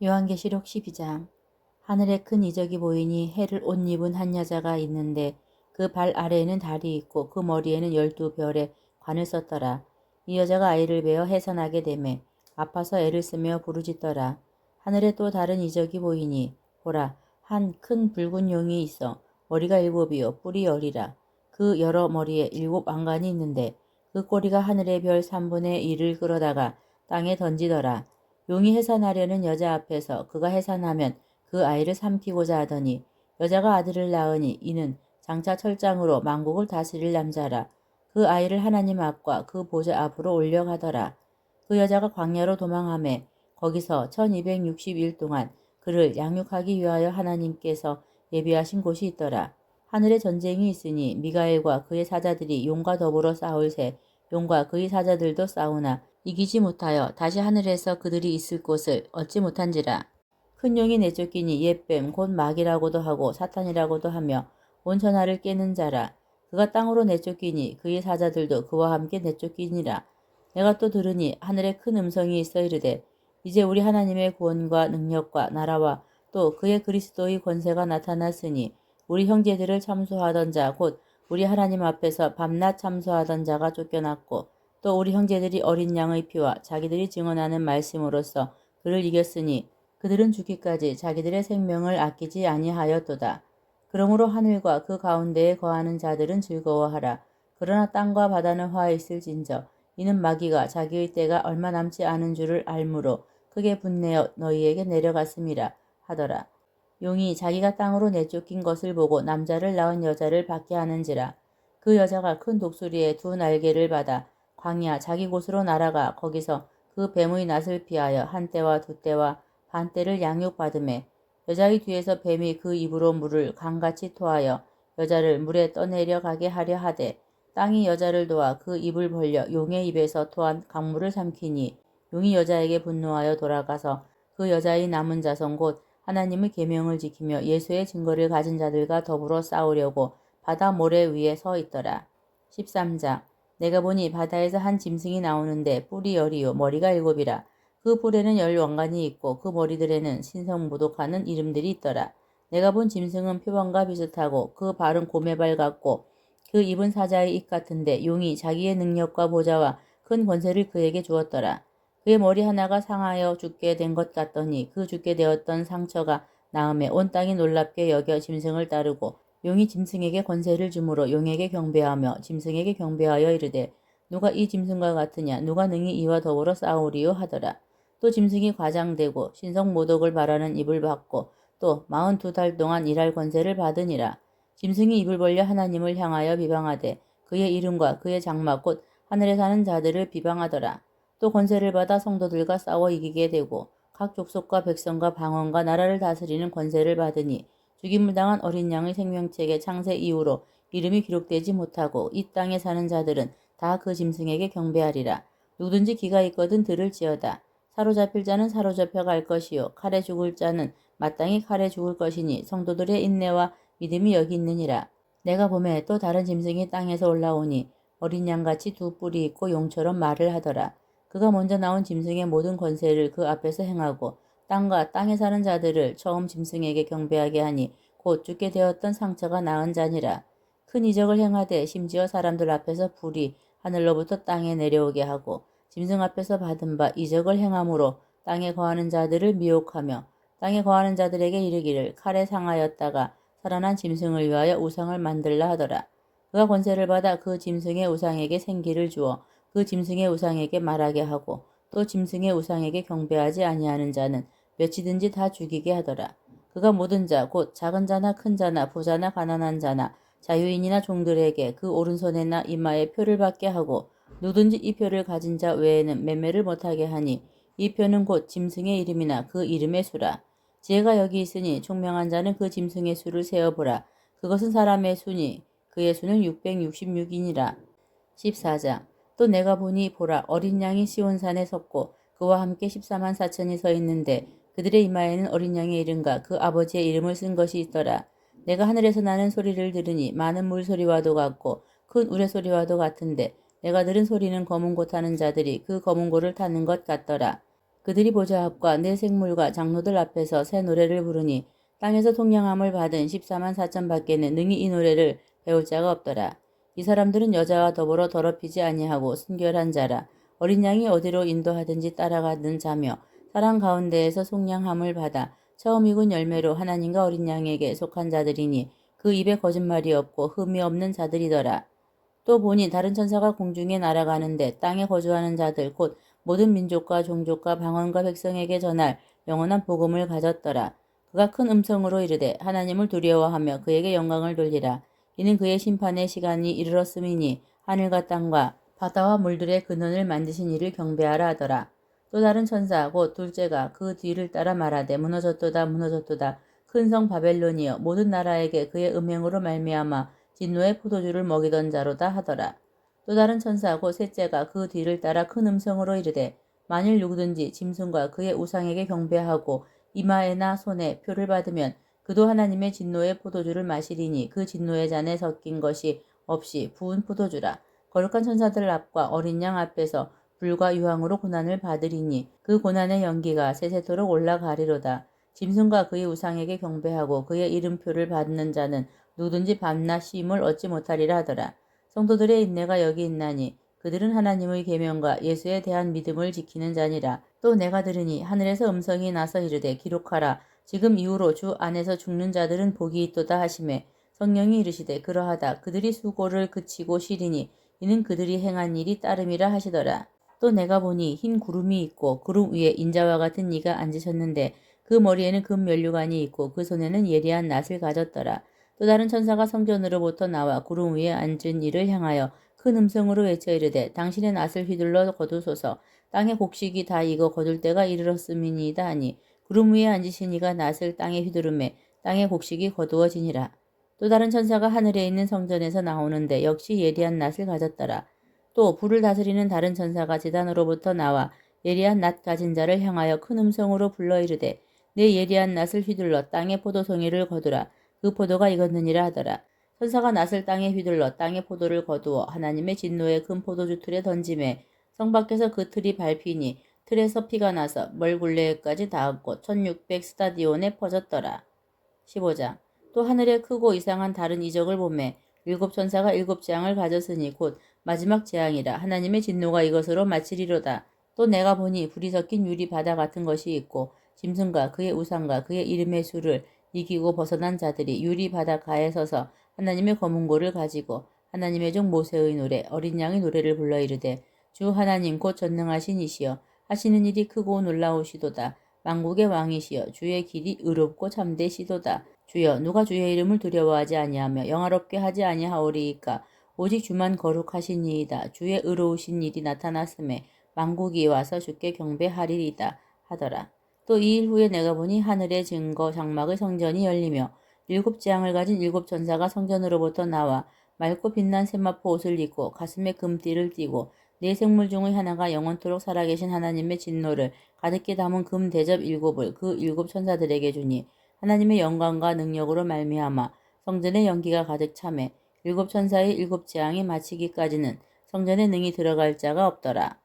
요한계시록 12장. 하늘에 큰 이적이 보이니 해를 옷 입은 한 여자가 있는데 그 발 아래에는 달이 있고 그 머리에는 12별의 관을 썼더라. 이 여자가 아이를 베어 해산하게 되매 아파서 애를 쓰며 부르짖더라. 하늘에 또 다른 이적이 보이니 보라, 한 큰 붉은 용이 있어 머리가 7이요 뿔이 10이라. 그 여러 머리에 7왕관이 있는데 그 꼬리가 하늘의 별 3분의 1을 끌어다가 땅에 던지더라. 용이 해산하려는 여자 앞에서 그가 해산하면 그 아이를 삼키고자 하더니 여자가 아들을 낳으니 이는 장차 철장으로 만국을 다스릴 남자라. 그 아이를 하나님 앞과 그 보좌 앞으로 올려가더라. 그 여자가 광야로 도망하매 거기서 1260일 동안 그를 양육하기 위하여 하나님께서 예비하신 곳이 있더라. 하늘에 전쟁이 있으니 미가엘과 그의 사자들이 용과 더불어 싸울새 용과 그의 사자들도 싸우나 이기지 못하여 다시 하늘에서 그들이 있을 곳을 얻지 못한지라. 큰 용이 내쫓기니 옛뱀 곧 마귀라고도 하고 사탄이라고도 하며 온 천하를 깨는 자라. 그가 땅으로 내쫓기니 그의 사자들도 그와 함께 내쫓기니라. 내가 또 들으니 하늘에 큰 음성이 있어 이르되 이제 우리 하나님의 구원과 능력과 나라와 또 그의 그리스도의 권세가 나타났으니 우리 형제들을 참소하던 자 곧 우리 하나님 앞에서 밤낮 참소하던 자가 쫓겨났고 또 우리 형제들이 어린 양의 피와 자기들이 증언하는 말씀으로써 그를 이겼으니 그들은 죽기까지 자기들의 생명을 아끼지 아니하였도다. 그러므로 하늘과 그 가운데에 거하는 자들은 즐거워하라. 그러나 땅과 바다는 화 있을진저 이는 마귀가 자기의 때가 얼마 남지 않은 줄을 알므로 크게 분내어 너희에게 내려갔음이라 하더라. 용이 자기가 땅으로 내쫓긴 것을 보고 남자를 낳은 여자를 받게 하는지라. 그 여자가 큰 독수리의 두 날개를 받아 광야 자기 곳으로 날아가 거기서 그 뱀의 낯을 피하여 한 때와 두 때와 반 때를 양육받으매 여자의 뒤에서 뱀이 그 입으로 물을 강같이 토하여 여자를 물에 떠내려 가게 하려 하되 땅이 여자를 도와 그 입을 벌려 용의 입에서 토한 강물을 삼키니 용이 여자에게 분노하여 돌아가서 그 여자의 남은 자손 곧 하나님의 계명을 지키며 예수의 증거를 가진 자들과 더불어 싸우려고 바다 모래 위에 서 있더라. 13장. 내가 보니 바다에서 한 짐승이 나오는데 뿔이 10이요 머리가 7이라. 그 뿔에는 10왕관이 있고 그 머리들에는 신성모독하는 이름들이 있더라. 내가 본 짐승은 표범과 비슷하고 그 발은 곰의 발 같고 그 입은 사자의 입 같은데 용이 자기의 능력과 보좌와 큰 권세를 그에게 주었더라. 그의 머리 하나가 상하여 죽게 된 것 같더니 그 죽게 되었던 상처가 나음에 온 땅이 놀랍게 여겨 짐승을 따르고 용이 짐승에게 권세를 주므로 용에게 경배하며 짐승에게 경배하여 이르되 누가 이 짐승과 같으냐 누가 능히 이와 더불어 싸우리요 하더라. 또 짐승이 과장되고 신성모독을 바라는 입을 받고 또 42달 동안 일할 권세를 받으니라. 짐승이 입을 벌려 하나님을 향하여 비방하되 그의 이름과 그의 장막 곧 하늘에 사는 자들을 비방하더라. 또 권세를 받아 성도들과 싸워 이기게 되고 각 족속과 백성과 방언과 나라를 다스리는 권세를 받으니 죽임을 당한 어린 양의 생명책의 창세 이후로 이름이 기록되지 못하고 이 땅에 사는 자들은 다 그 짐승에게 경배하리라. 누구든지 기가 있거든 들을지어다. 사로잡힐 자는 사로잡혀 갈 것이요 칼에 죽을 자는 마땅히 칼에 죽을 것이니 성도들의 인내와 믿음이 여기 있느니라. 내가 보매 또 다른 짐승이 땅에서 올라오니 어린 양같이 두 뿔이 있고 용처럼 말을 하더라. 그가 먼저 나온 짐승의 모든 권세를 그 앞에서 행하고 땅과 땅에 사는 자들을 처음 짐승에게 경배하게 하니 곧 죽게 되었던 상처가 나은 자니라. 큰 이적을 행하되 심지어 사람들 앞에서 불이 하늘로부터 땅에 내려오게 하고 짐승 앞에서 받은 바 이적을 행함으로 땅에 거하는 자들을 미혹하며 땅에 거하는 자들에게 이르기를 칼에 상하였다가 살아난 짐승을 위하여 우상을 만들라 하더라. 그가 권세를 받아 그 짐승의 우상에게 생기를 주어 그 짐승의 우상에게 말하게 하고 또 짐승의 우상에게 경배하지 아니하는 자는 몇이든지 다 죽이게 하더라. 그가 모든 자 곧 작은 자나 큰 자나 부자나 가난한 자나 자유인이나 종들에게 그 오른손에나 이마에 표를 받게 하고 누구든지 이 표를 가진 자 외에는 매매를 못하게 하니 이 표는 곧 짐승의 이름이나 그 이름의 수라. 지혜가 여기 있으니 총명한 자는 그 짐승의 수를 세어보라. 그것은 사람의 수니 그의 수는 666이니라. 14장. 또 내가 보니 보라 어린 양이 시온산에 섰고 그와 함께 14만 4천이 서 있는데 그들의 이마에는 어린 양의 이름과 그 아버지의 이름을 쓴 것이 있더라. 내가 하늘에서 나는 소리를 들으니 많은 물소리와도 같고 큰 우레소리와도 같은데 내가 들은 소리는 검은 고 타는 자들이 그 검은 고를 타는 것 같더라. 그들이 보좌합과 내 생물과 장로들 앞에서 새 노래를 부르니 땅에서 통량함을 받은 14만 4천 밖에는 능히 이 노래를 배울 자가 없더라. 이 사람들은 여자와 더불어 더럽히지 아니하고 순결한 자라. 어린 양이 어디로 인도하든지 따라가는 자며 사랑 가운데에서 속량함을 받아 처음 익은 열매로 하나님과 어린 양에게 속한 자들이니 그 입에 거짓말이 없고 흠이 없는 자들이더라. 또 보니 다른 천사가 공중에 날아가는데 땅에 거주하는 자들 곧 모든 민족과 종족과 방언과 백성에게 전할 영원한 복음을 가졌더라. 그가 큰 음성으로 이르되 하나님을 두려워하며 그에게 영광을 돌리라. 이는 그의 심판의 시간이 이르렀음이니 하늘과 땅과 바다와 물들의 근원을 만드신 이를 경배하라 하더라. 또 다른 천사 곧 둘째가 그 뒤를 따라 말하되 무너졌도다 무너졌도다 큰 성 바벨론이여 모든 나라에게 그의 음행으로 말미암아 진노의 포도주를 먹이던 자로다 하더라. 또 다른 천사 곧 셋째가 그 뒤를 따라 큰 음성으로 이르되 만일 누구든지 짐승과 그의 우상에게 경배하고 이마에나 손에 표를 받으면 그도 하나님의 진노의 포도주를 마시리니 그 진노의 잔에 섞인 것이 없이 부은 포도주라. 거룩한 천사들 앞과 어린 양 앞에서 불과 유황으로 고난을 받으리니 그 고난의 연기가 세세토록 올라가리로다. 짐승과 그의 우상에게 경배하고 그의 이름표를 받는 자는 누구든지 밤낮 쉼을 얻지 못하리라 하더라. 성도들의 인내가 여기 있나니 그들은 하나님의 계명과 예수에 대한 믿음을 지키는 자니라. 또 내가 들으니 하늘에서 음성이 나서 이르되 기록하라. 지금 이후로 주 안에서 죽는 자들은 복이 있도다 하시매 성령이 이르시되 그러하다. 그들이 수고를 그치고 쉬리니 이는 그들이 행한 일이 따름이라 하시더라. 또 내가 보니 흰 구름이 있고 구름 위에 인자와 같은 이가 앉으셨는데 그 머리에는 금 면류관이 있고 그 손에는 예리한 낫을 가졌더라. 또 다른 천사가 성전으로부터 나와 구름 위에 앉은 이를 향하여 큰 음성으로 외쳐 이르되 당신의 낫을 휘둘러 거두소서. 땅의 곡식이 다 익어 거둘 때가 이르렀음이니이다 하니 구름 위에 앉으신 이가 낫을 땅에 휘두르매 땅의 곡식이 거두어지니라. 또 다른 천사가 하늘에 있는 성전에서 나오는데 역시 예리한 낫을 가졌더라. 또 불을 다스리는 다른 천사가 제단으로부터 나와 예리한 낫 가진 자를 향하여 큰 음성으로 불러 이르되 내 예리한 낫을 휘둘러 땅의 포도송이를 거두라. 그 포도가 익었느니라 하더라. 천사가 낫을 땅에 휘둘러 땅의 포도를 거두어 하나님의 진노의 금 포도주 틀에 던짐에 성 밖에서 그 틀이 밟히니 틀에서 피가 나서 멀굴레까지 닿았고 1600 스타디온에 퍼졌더라. 15장. 또 하늘에 크고 이상한 다른 이적을 보매 일곱 천사가 일곱 재앙을 가졌으니 곧 마지막 재앙이라. 하나님의 진노가 이것으로 마치리로다. 또 내가 보니 불이 섞인 유리 바다 같은 것이 있고 짐승과 그의 우상과 그의 이름의 수를 이기고 벗어난 자들이 유리 바닷가에 서서 하나님의 검은고를 가지고 하나님의 종 모세의 노래 어린 양의 노래를 불러 이르되 주 하나님 곧 전능하신 이시여 하시는 일이 크고 놀라우시도다. 만국의 왕이시여 주의 길이 의롭고 참되시도다. 주여 누가 주의 이름을 두려워하지 아니하며 영화롭게 하지 아니하오리이까. 오직 주만 거룩하시니이다. 주의 의로우신 일이 나타났음에 만국이 와서 주께 경배하리이다 하더라. 또 이 일 후에 내가 보니 하늘의 증거 장막의 성전이 열리며 일곱 재앙을 가진 일곱 천사가 성전으로부터 나와 맑고 빛난 세마포 옷을 입고 가슴에 금띠를 띠고 네 생물 중의 하나가 영원토록 살아계신 하나님의 진노를 가득히 담은 금 대접 일곱을 그 일곱 천사들에게 주니 하나님의 영광과 능력으로 말미암아 성전의 연기가 가득 차매 일곱 천사의 일곱 재앙이 마치기까지는 성전에 능히 들어갈 자가 없더라.